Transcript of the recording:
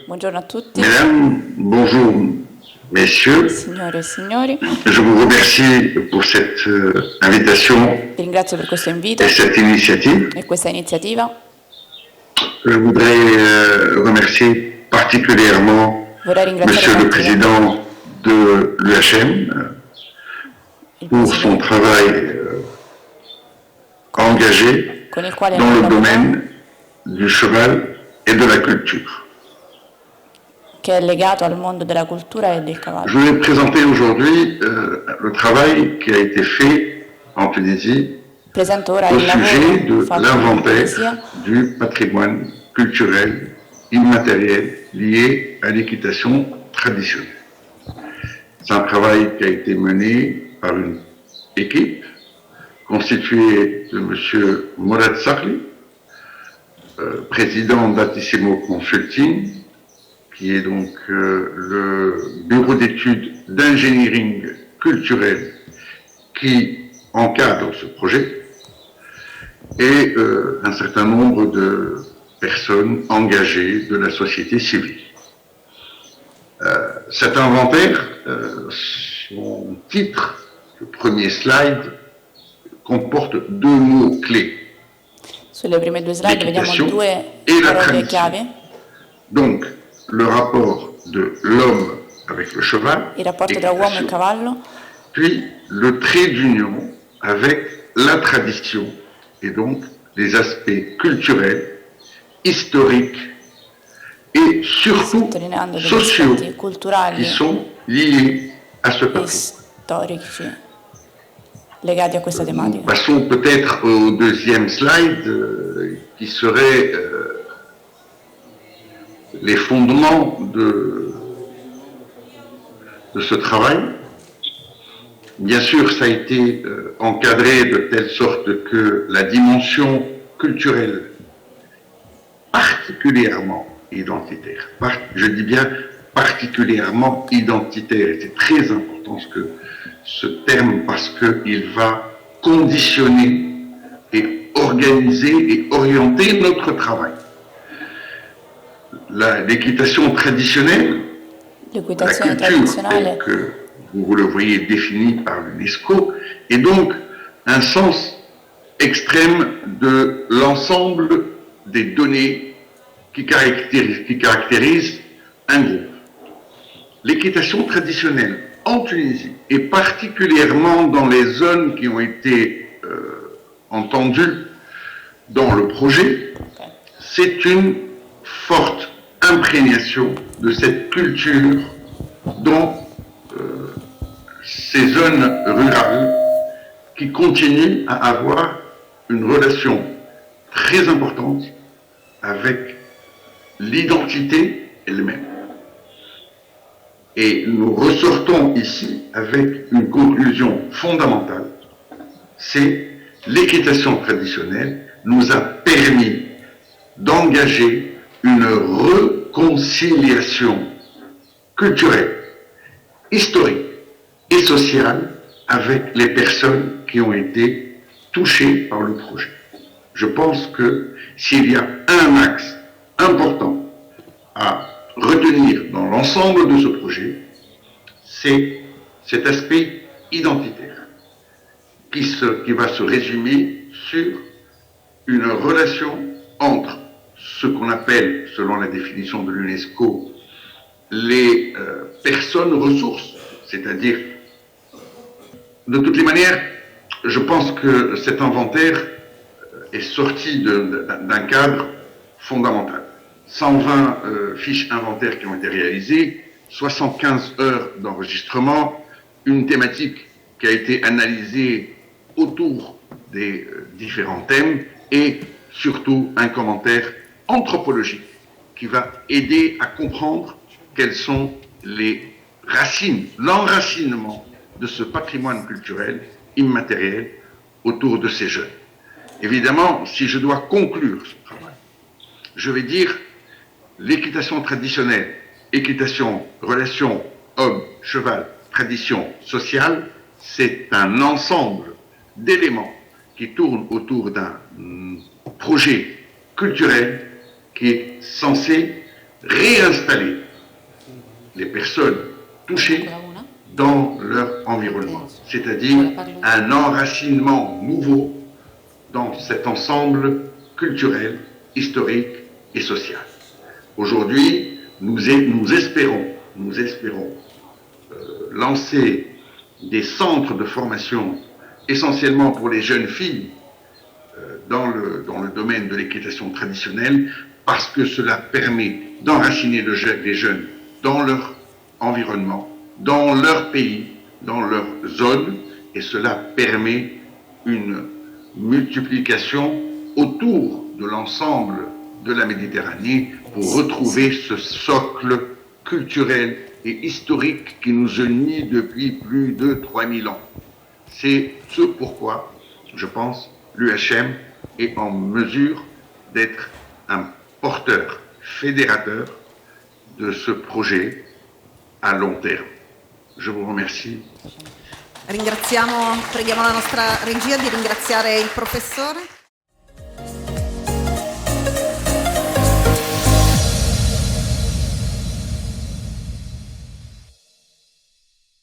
Buongiorno a tutti. Mesdames, bonjour, messieurs. Signore e signori, Je vous remercie pour cette invitation vi ringrazio per questo invito et cette initiative. e questa iniziativa. Je voudrais remercier particulièrement Vorrei ringraziare Monsieur le particolarmente Président de l'UHM il pour son Presidente travail engagé con il quale dans le lavoriamo, domaine du cheval et de la culture. che è legato al mondo della cultura e del Je cavallo. voulais présenter aujourd'hui le travail qui a été fait en Tunisie Presento ora au il sujet lavoro de fatto in l'inventaire Tunisia du patrimoine culturel immatériel lié à l'équitation traditionnelle. C'est un travail qui a été mené par une équipe constituée de M. Mourad Sarli, président d'Atissimo Consulting, qui est donc le bureau d'études d'engineering culturel qui encadre ce projet, et un certain nombre de personnes engagées de la société civile. Cet inventaire, son titre, le premier slide, comporte deux mots clés. Sulle prime due slide vediamo L'équitation due et la parole tradition. chiave, Donc, le rapport de l'homme avec le cheval, il rapporto tra uomo e équitation, cavallo, puis le trait d'union avec la tradition et donc les aspects culturels, historiques et surtout sottolineando degli sociaux aspetti culturali qui sont liés à ce e patrimoine. storici legati a questa tematica. Passons peut-être au deuxième slide qui serait les fondements de ce travail. Bien sûr, ça a été encadré de telle sorte que la dimension culturelle particulièrement identitaire, je dis bien particulièrement identitaire, et c'est très important ce terme parce qu'il va conditionner et organiser et orienter notre travail. L'équitation traditionnelle, la L'equitazione culture tradizionale, telle que vous le voyez définie par l'UNESCO, est donc un sens extrême de l'ensemble des données qui caractérisent un groupe. L'équitation traditionnelle en Tunisie, et particulièrement dans les zones qui ont été entendues dans le projet, c'est une forte imprégnation de cette culture dans ces zones rurales qui continuent à avoir une relation très importante avec l'identité elle-même. Et nous ressortons ici avec une conclusion fondamentale, c'est l'équitation traditionnelle nous a permis d'engager une réconciliation culturelle, historique et sociale avec les personnes qui ont été touchées par le projet. Je pense que s'il y a un axe important à retenir dans l'ensemble de ce projet, c'est cet aspect identitaire qui va se résumer sur une relation entre ce qu'on appelle, selon la définition de l'UNESCO, les personnes ressources, c'est-à-dire, de toutes les manières, je pense que cet inventaire est sorti d'un cadre fondamental. 120 fiches inventaires qui ont été réalisées, 75 heures d'enregistrement, une thématique qui a été analysée autour des différents thèmes et surtout un commentaire anthropologique qui va aider à comprendre quelles sont les racines, l'enracinement de ce patrimoine culturel immatériel autour de ces jeunes. Évidemment, si je dois conclure ce travail, je vais dire l'équitation traditionnelle, équitation, relation homme, cheval, tradition sociale, c'est un ensemble d'éléments qui tournent autour d'un projet culturel qui est censé réinstaller les personnes touchées Ancora una? dans leur environnement, c'est-à-dire un enracinement nouveau dans cet ensemble culturel, historique et social. Aujourd'hui, nous espérons lancer des centres de formation essentiellement pour les jeunes filles dans le domaine de l'équitation traditionnelle, parce que cela permet d'enraciner les jeunes dans leur environnement, dans leur pays, dans leur zone, et cela permet une multiplication autour de l'ensemble de la Méditerranée pour retrouver ce socle culturel et historique qui nous unit depuis plus de 3000 ans. C'est ce pourquoi, je pense, l'UHM est en mesure d'être un porteur fédérateur de ce projet à long terme. Je vous remercie. Preghiamo la nostra regia di ringraziare il professore.